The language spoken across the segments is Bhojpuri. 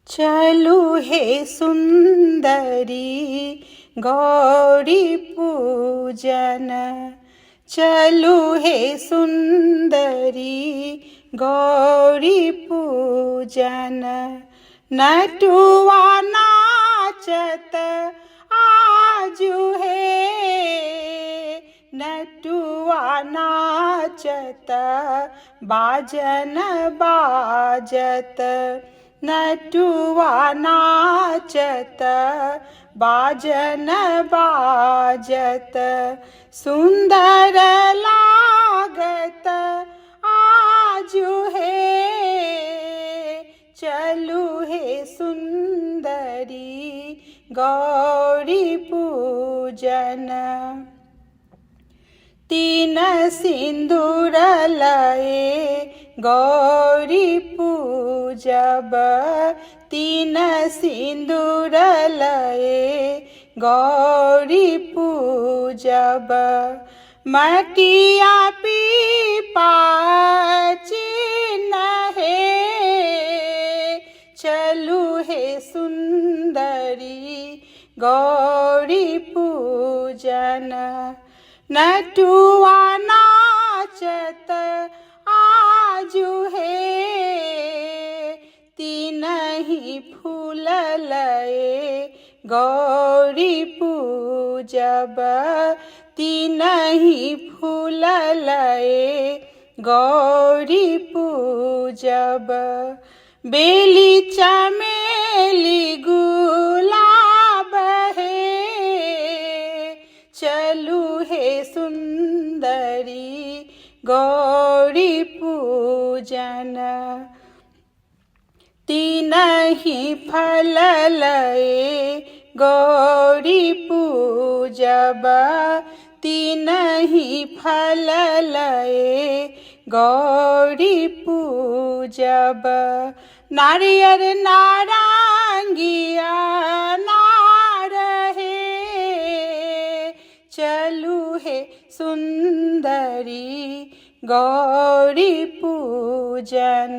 चलू हे सुंदरी गौरी पूजन, चलू हे सुंदरी गौरी पूजन। नटुआ नाचत आजू हे, नटुआ नाचत बाजन बाजत, नटुआ नाचत बाजन बाजत। सुंदर लागत आजू हे, चलू हे सुंदरी गौरी पूजन। तीन सिंदूर लये गौरी पूजब, तीन सिंदूर लये गौरी पूजब। मटिया पीपा चिन्ह हे, चलू हे सुंदरी गौरी पूजन। नटुआ नाचत आजू हे, तीनही फूल लये गौरी पूजब, तीनही फूल लये गौरी पूजब। बेली चमेली गुलाब हे, चलू हे सुंदरी गौरी पूजन। तीनही फल लये गौरी पूजब, तीनही फल लये गौरी पूजब। नारियर नारंगिया नार हे, चलू हे सुंदरी गौरी पूजन।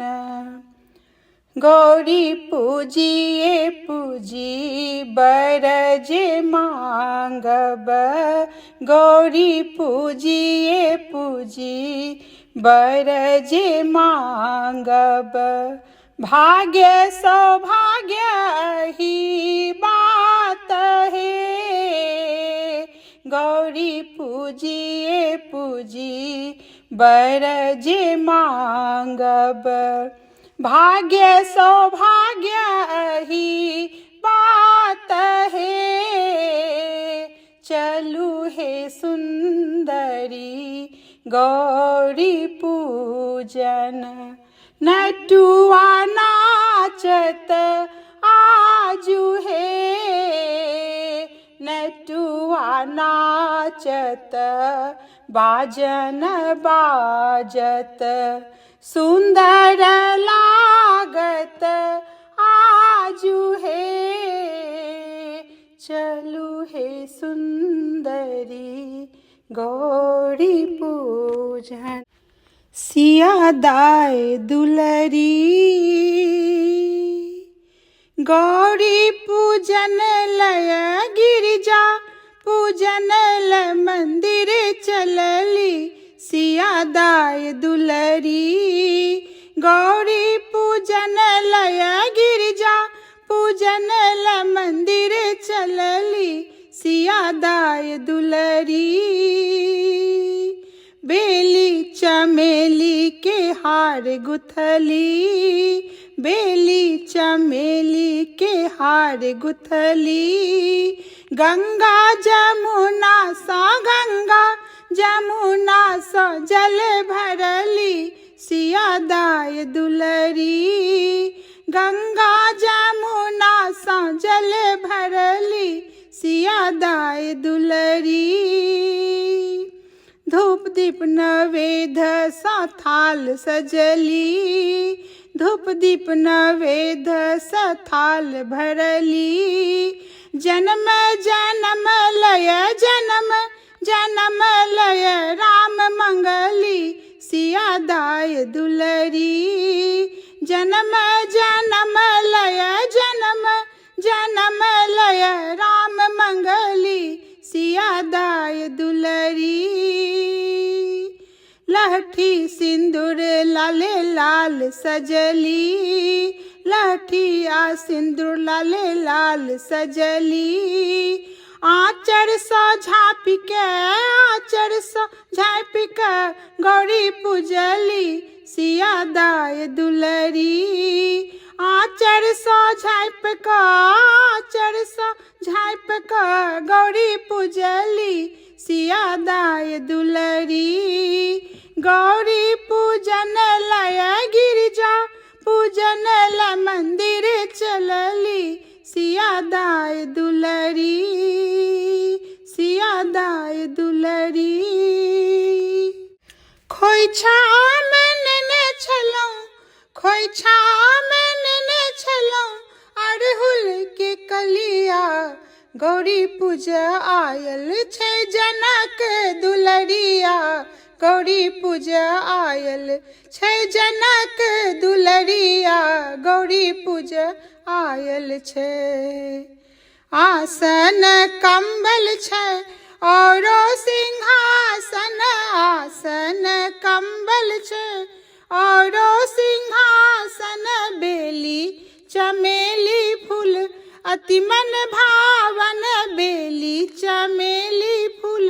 गौरी पूजिए पूजी बरजे मांगब, गौरी पूजिए पूजी बरजे मांगब। भाग्य सौभाग्य ही बात है, गौरी पूजिए पूजी बरजे मांगब। भाग्य सौभाग्य ही बात है, चलू हे सुंदरी गौरी पूजन। नटुआ नाचत आजू हे, नटुआ नाचत बाजन बाजत। सुंदर लागत आजू हे, चलू हे सुंदरी गौरी पूजन। सिया दाय दुलरी गौरी पूजन लय गिरिजा, पूजन ल मंदिर चलली। सिया दाय दुलरी गौरी पूजन लय गिरिजा, पूजन ल मंदिर चलली। सिया दाय दुलरी बेली चमेली के हार गुथली, बेली चमेली के हार गुथली। गंगा जमुना सा, गंगा जमुना सा जल भरली। सिया दाय दुलरी गंगा जमुना सा जल भरली। सिया दाय दुलरी धूप दीप नवेद सा थाल सजली, धूप दीप नवेद सा थाल भरली। जन्म जन्म लय जन्म जन्म लय राम मंगली। सिया दाय दुलरी जन्म जन्म लय जन्म जन्म लय राम मंगली सिया दाय दुलरी। लहठी सिंदूर लाले लाल सजली, लहठी आ सिंदूर लाले लाल सजली। आचर सा झाँप के, आचर सा झाँप के गौरी पूजली सिया दाय दुलरी। आचर सा झाँप के, आचर सा झाँप के गौरी पूजली सिया दाय दुलरी। गौरी पूजन लय गिरजा पूजन ल मंदिर चलली सिया दाय दुलरी, सिया दाय दुलरी। खोइछा में नेने छलौं, खोइछा में नेने छलौं अड़हुल के कलिया। गौरी पूजा आयल छै जनक दुलरिया, गौरी पूजा आयल छै जनक दुलरिया, गौरी पूजा आयल छै। आसन कंबल छै औरो सिंहासन, आसन कंबल छै औरो सिंहासन। बेली चमेली फूल अति मन भावन, बेली चमेली फूल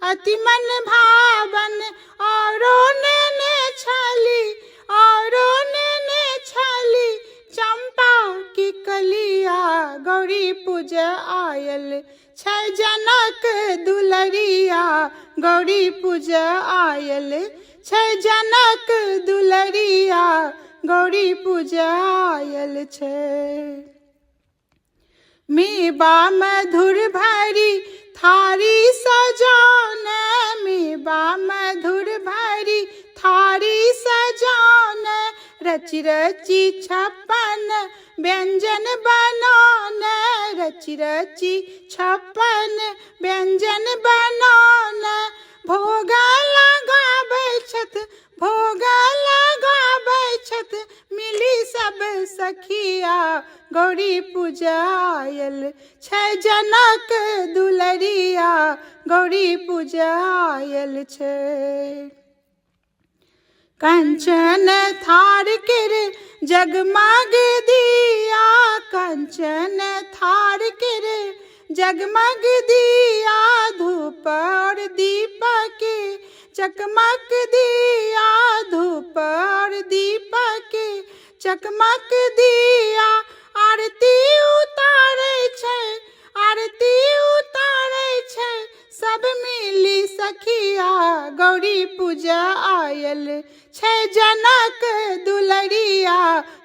अति मन भावन। औरो नेने छली, औरो नेने छली चंपा की कलिया। गौरी पूजा आयल छै जनक दुलरिया, गौरी पूजा आयल छै जनक दुलरिया, गौरी पूजा आयल छै। मेवा मधुर भरी थारी सजान, मेवा मधुर भरी थारी सजान। रचि रचि छप्पन व्यंजन बनान, रचि रचि छप्पन व्यंजन बनान। भोग लगाबै छथ, भोग लगाबै छथ मिली सब सखिया। गौरी पूजा आयल छै जनक दुलरिया, गौरी पूजा आयल छै। कंचन थार केर जगमग दिया, कंचन थार केर जगमग दिया। धूप और दीप के चकमक दिया, धूप और दीप के चकमक दिया। आरती उतारै छै, आरती उतारै छै सब मिली सखिया। गौरी पूजा आयल छै जनक दुलरिया,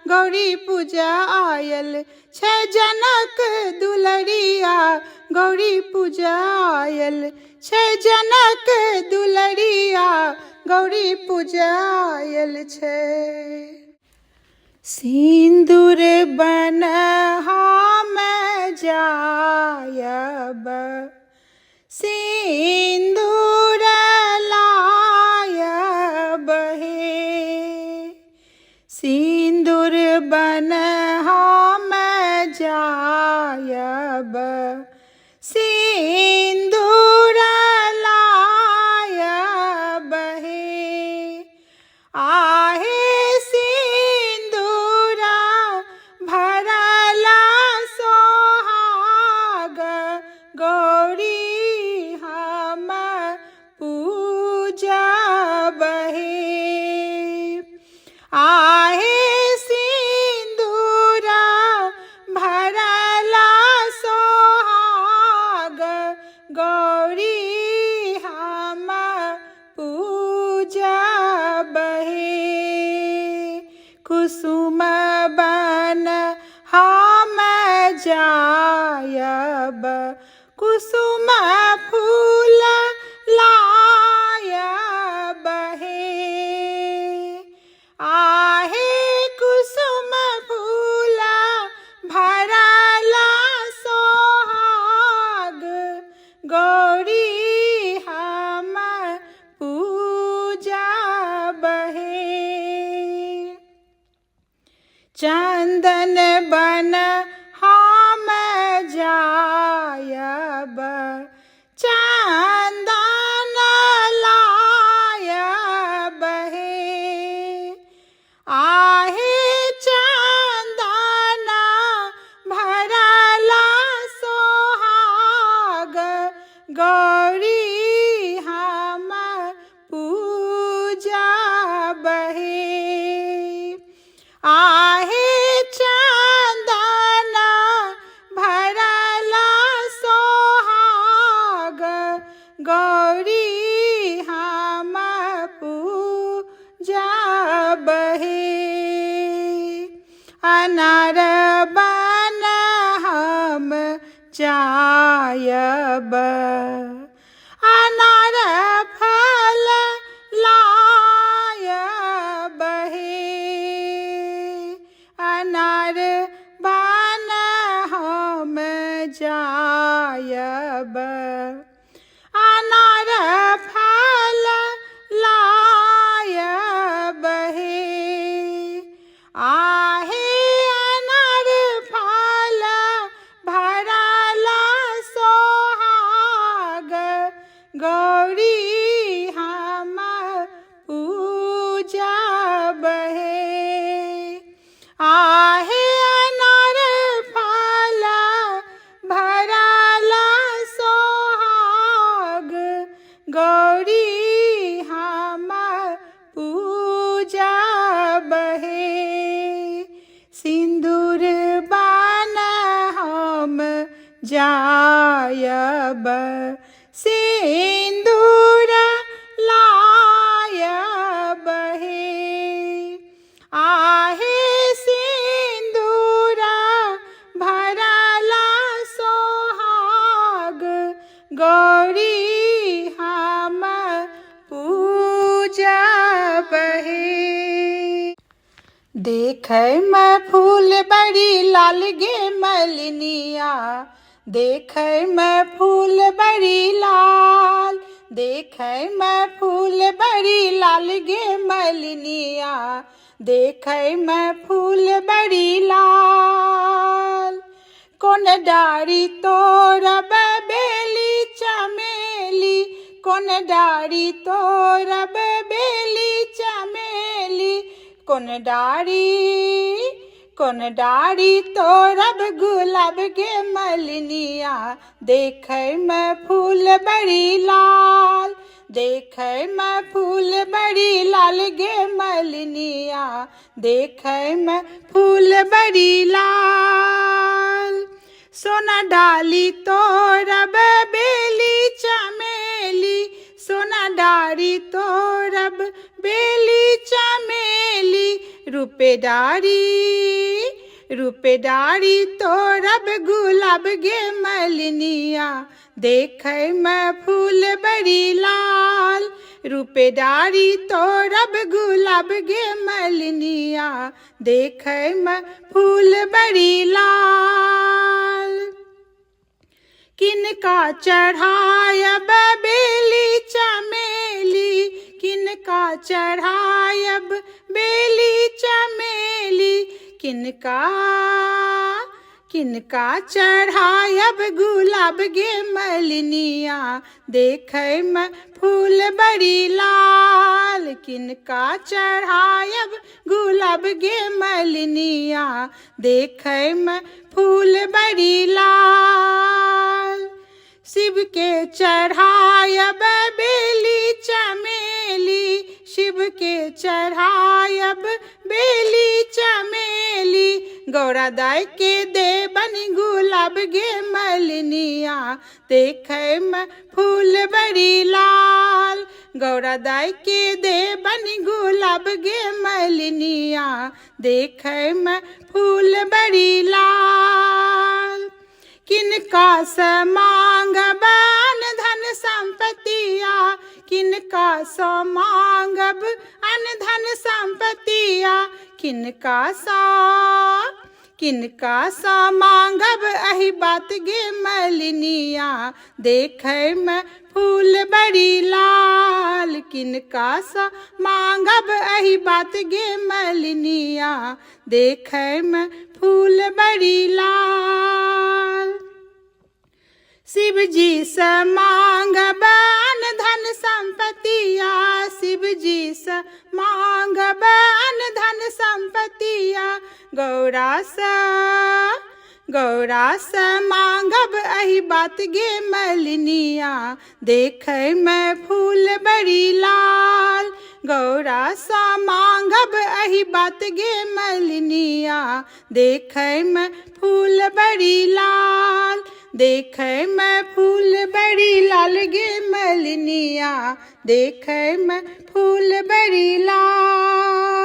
गौरी पूजा आयल छै जनक दुलरिया, गौरी पूजा आयल छै जनक दुलरिया, गौरी पूजा आयल छै। सिंदूर बन हम जायब, सिंदूर लायब हे। सिंदूर बन हम जायब, सिंदूर लायब हे। आहे सिंदूरा भरला सोहाग, गौरी हम पूजब हे। आहे सिंदूरा भरला सोहाग, गौरी हम पूजब हे। कुसुम बन हम जायब, कुसुम फूल लायब हे। आहे कुसुम फूल भरला सोहाग, गौरी हम पूजब हे। चंदन बन अनार फल लाय बहे अनार बन हम जायब अनार फल लाय बहे आहे अनार फल भरला सोहाग गौरी हम पूजब हे आहे अनार फल भरला सोहाग गौरी हम पूजब हे सिंदूर बन हम जायब सिंदूर लायब हे आहे सिंदूर भरला सोहाग गौरी हम पूजब हे देखै में फूल बड़ी लाल गे मलिनिया देखै में फूल बड़ी लाल देखै में फूल बड़ी लाल गे मलिनिया देखै में फूल बड़ी लाल कोन डारी तोरब बेली चमेली कोन डारी तोरब बेली चमेली कोन डारी तोरब गुलाब गे मलिनिया देखै में फूल बड़ी लाल देखै में फूल बड़ी लाल गे मलिनिया देखै में फूल बड़ी लाल सोना डाली तोरब बेली चमेली सोना डारी तोरब बेली चमेली रूपे डारी तोरब गुलाब गे मलिनिया देखै में फूल बड़ी लाल रूपे डारी तोरब गुलाब गे मलिनिया देखै में फूल बड़ी लाल किनका चढ़ायब बेली चमेली किनका चढ़ायब बेली चमेली किनका चढ़ायब गुलाब गे मलिनिया देखै में फूल बड़ी लाल किनका चढ़ायब गुलाब गे मलिनिया देखै में फूल बड़ी लाल शिव के चढ़ायब बेली चमेली शिव के चढ़ायब बेली चमेली गौरा दाई के देबन गुलाब गे मलिनिया देखै में फूल बड़ी लाल गौरा दाई के देबन गुलाब गे मलिनिया देखै में फूल बड़ी लाल किनका से मांगब अन धन संपत्तिया किनका से मांगब अन धन संपत्तिया किनका सा मांगब अहि बात गे मलिनिया देखै में फूल बड़ी लाल किनका सा मांगब अहि बात गे मलिनिया देखै में फूल बड़ी लाल शिव जी से मांगब अन धन संपत्तिया शिव जी से मांगब अन धन संपत्तिया गौरा से मांगब अहि बात गे मलिनिया देखै में फूल बड़ी लाल गौरा सा मांगब अहि बात गे मलिनिया देखै में फूल बड़ी लाल देखै में फूल बड़ी लाल गे मलिनिया देखै में फूल बड़ी लाल।